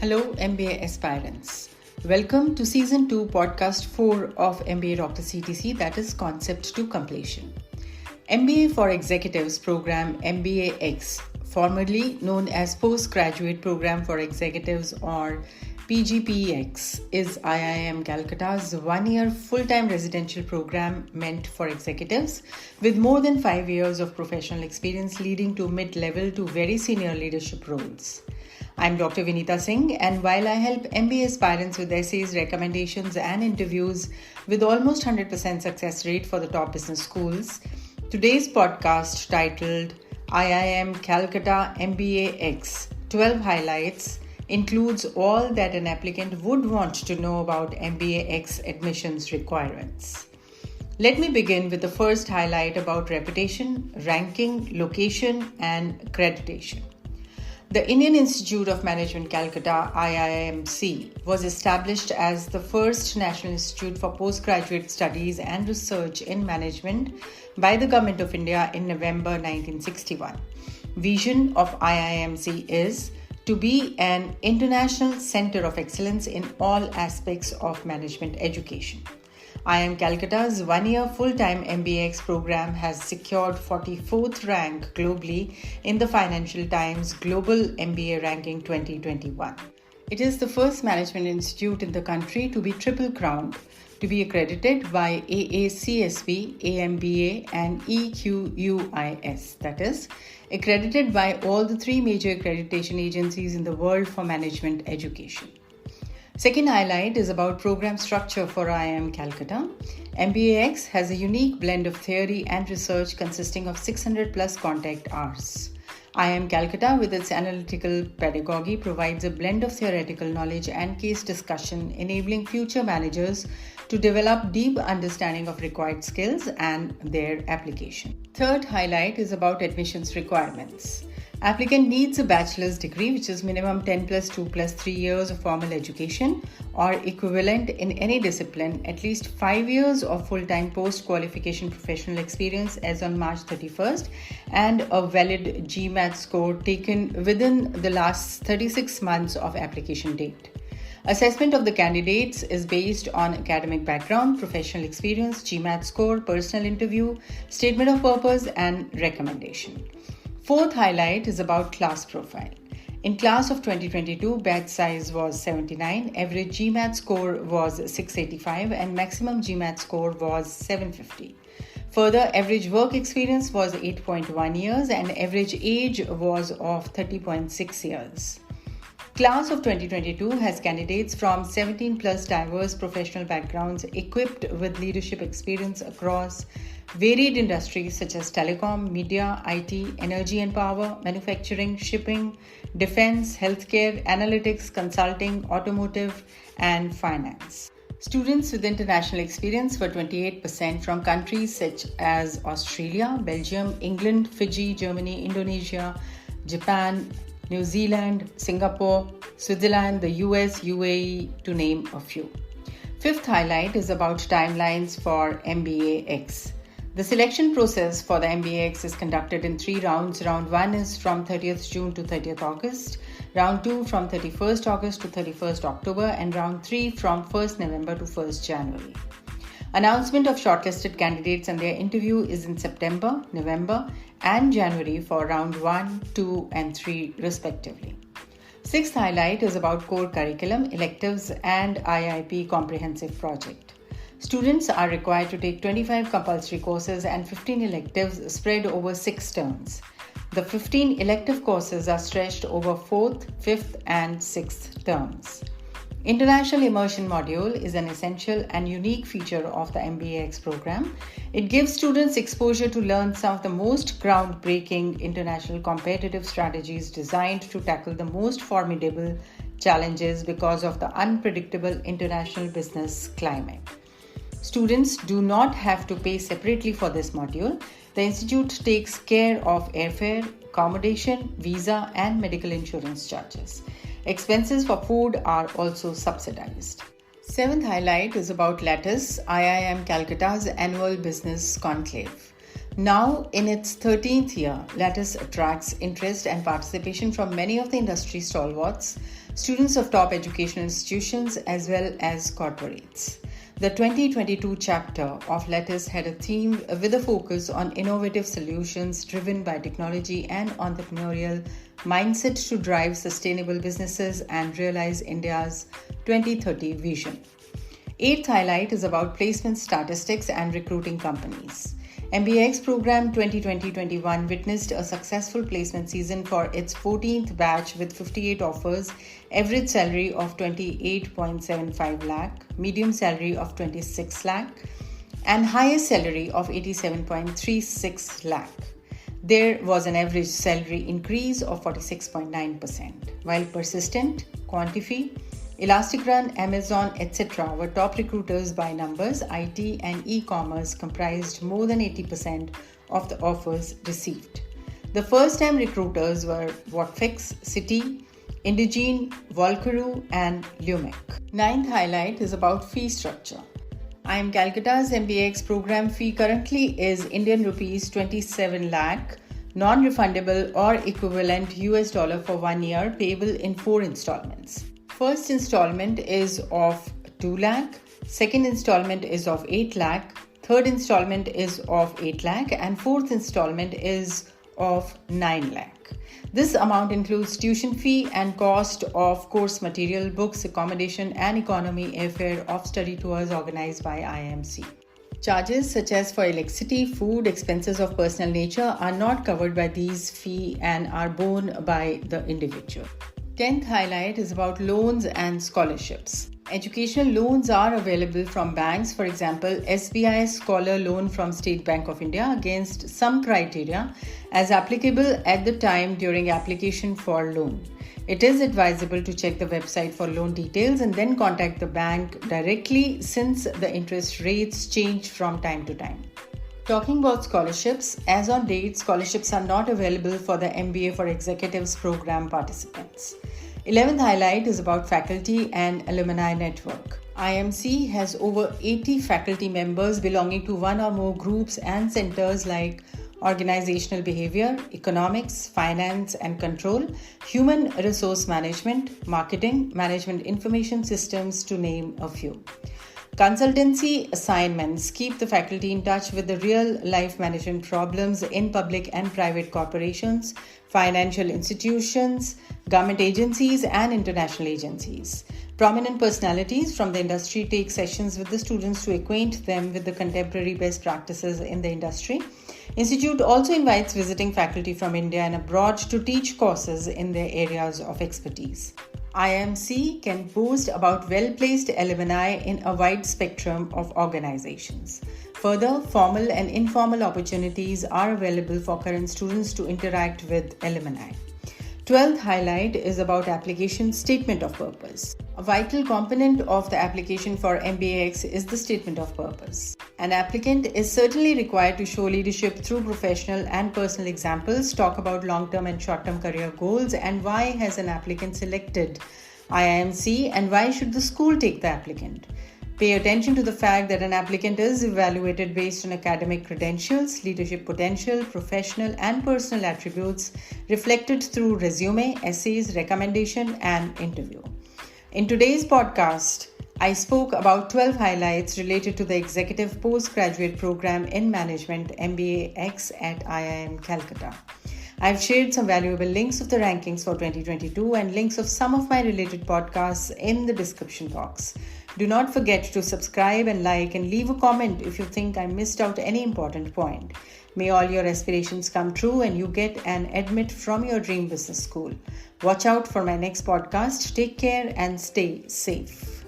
Hello, MBA aspirants. Welcome to Season 2, Podcast 4 of MBA Doctor CTC, that is Concept to Completion. MBA for Executives program MBAEx, formerly known as Postgraduate Program for Executives or PGPEX, is IIM Calcutta's one-year full-time residential program meant for executives with more than 5 years of professional experience leading to mid-level to very senior leadership roles. I'm Dr. Vinita Singh, and while I help MBA aspirants with essays, recommendations, and interviews with almost 100% success rate for the top business schools, today's podcast titled IIM Calcutta MBAEx 12 Highlights includes all that an applicant would want to know about MBAEx admissions requirements. Let me begin with the first highlight about reputation, ranking, location, and accreditation. The Indian Institute of Management Calcutta IIM-C was established as the first National Institute for Postgraduate Studies and Research in Management by the Government of India in November 1961. Vision of IIM-C is to be an international center of excellence in all aspects of management education. IIM Calcutta's one-year full-time MBAEx program has secured 44th rank globally in the Financial Times Global MBA Ranking 2021. It is the first management institute in the country to be triple-crowned, to be accredited by AACSB, AMBA and EQUIS, that is, accredited by all the three major accreditation agencies in the world for management education. Second highlight is about program structure for IIM Calcutta. MBAEx has a unique blend of theory and research consisting of 600 plus contact hours. IIM Calcutta, with its analytical pedagogy, provides a blend of theoretical knowledge and case discussion, enabling future managers to develop deep understanding of required skills and their application. Third highlight is about admissions requirements. Applicant needs a bachelor's degree, which is minimum 10 plus 2 plus 3 years of formal education or equivalent in any discipline, at least 5 years of full-time post-qualification professional experience as on March 31st, and a valid GMAT score taken within the last 36 months of application date. Assessment of the candidates is based on academic background, professional experience, GMAT score, personal interview, statement of purpose, and recommendation. Fourth highlight is about class profile. In class of 2022, batch size was 79, average GMAT score was 685 and maximum GMAT score was 750. Further, average work experience was 8.1 years and average age was of 30.6 years. Class of 2022 has candidates from 17 plus diverse professional backgrounds equipped with leadership experience across varied industries such as telecom, media, IT, energy and power, manufacturing, shipping, defense, healthcare, analytics, consulting, automotive, and finance. Students with international experience were 28% from countries such as Australia, Belgium, England, Fiji, Germany, Indonesia, Japan, New Zealand, Singapore, Switzerland, the US, UAE, to name a few. Fifth highlight is about timelines for MBAEx. The selection process for the MBAEx is conducted in 3 rounds. Round 1 is from 30th June to 30th August, Round 2 from 31st August to 31st October, and Round 3 from 1st November to 1st January. Announcement of shortlisted candidates and their interview is in September, November, and January for Round 1, 2, and 3 respectively. Sixth highlight is about core curriculum, electives, and IIP comprehensive project. Students are required to take 25 compulsory courses and 15 electives spread over 6 terms. The 15 elective courses are stretched over 4th, 5th, and 6th terms. International Immersion module is an essential and unique feature of the MBAEx program. It gives students exposure to learn some of the most groundbreaking international competitive strategies designed to tackle the most formidable challenges because of the unpredictable international business climate. Students do not have to pay separately for this module. The institute takes care of airfare, accommodation, visa, and medical insurance charges. Expenses for food are also subsidized. Seventh highlight is about Lattice, IIM Calcutta's annual business conclave. Now, in its 13th year, Lattice attracts interest and participation from many of the industry stalwarts, students of top educational institutions, as well as corporates. The 2022 chapter of Lattice had a theme with a focus on innovative solutions driven by technology and entrepreneurial mindset to drive sustainable businesses and realize India's 2030 vision. Eighth highlight is about placement statistics and recruiting companies. MBAEx program 2020-21 witnessed a successful placement season for its 14th batch with 58 offers, average salary of 28.75 lakh, medium salary of 26 lakh, and highest salary of 87.36 lakh. There was an average salary increase of 46.9%, while Persistent, Quantify, Elastic Run, Amazon, etc. were top recruiters by numbers. IT and e-commerce comprised more than 80% of the offers received. The first-time recruiters were Whatfix, Citi, Indegene, Volcaro, and Lumec. Ninth highlight is about fee structure. IIM Calcutta's MBAEx program fee currently is Indian rupees 27 lakh, non-refundable or equivalent US dollar for 1 year, payable in 4 installments. First installment is of 2 lakh, second installment is of 8 lakh, third installment is of 8 lakh, and fourth installment is of 9 lakh. This amount includes tuition fee and cost of course material, books, accommodation, and economy airfare of study tours organized by IIMC. Charges such as for electricity, food, expenses of personal nature are not covered by these fees and are borne by the individual. 10th highlight is about loans and scholarships. Educational loans are available from banks, for example, SBI Scholar Loan from State Bank of India against some criteria as applicable at the time during application for loan. It is advisable to check the website for loan details and then contact the bank directly since the interest rates change from time to time. Talking about scholarships, as on date, scholarships are not available for the MBA for Executives program participants. 11th highlight is about faculty and alumni network. IIMC has over 80 faculty members belonging to one or more groups and centers like organizational behavior, economics, finance and control, human resource management, marketing, management information systems, to name a few. Consultancy assignments keep the faculty in touch with the real-life management problems in public and private corporations, financial institutions, government agencies, and international agencies. Prominent personalities from the industry take sessions with the students to acquaint them with the contemporary best practices in the industry. Institute also invites visiting faculty from India and abroad to teach courses in their areas of expertise. IIMC can boast about well-placed alumni in a wide spectrum of organizations. Further, formal and informal opportunities are available for current students to interact with alumni. 12th highlight is about application statement of purpose. A vital component of the application for MBAEx is the statement of purpose. An applicant is certainly required to show leadership through professional and personal examples, talk about long-term and short-term career goals, and why has an applicant selected IIMC and why should the school take the applicant. Pay attention to the fact that an applicant is evaluated based on academic credentials, leadership potential, professional and personal attributes reflected through resume, essays, recommendation, and interview. In today's podcast, I spoke about 12 highlights related to the Executive Postgraduate Program in Management MBAEx at IIM Calcutta. I've shared some valuable links of the rankings for 2022 and links of some of my related podcasts in the description box. Do not forget to subscribe and like and leave a comment if you think I missed out any important point. May all your aspirations come true and you get an admit from your dream business school. Watch out for my next podcast. Take care and stay safe.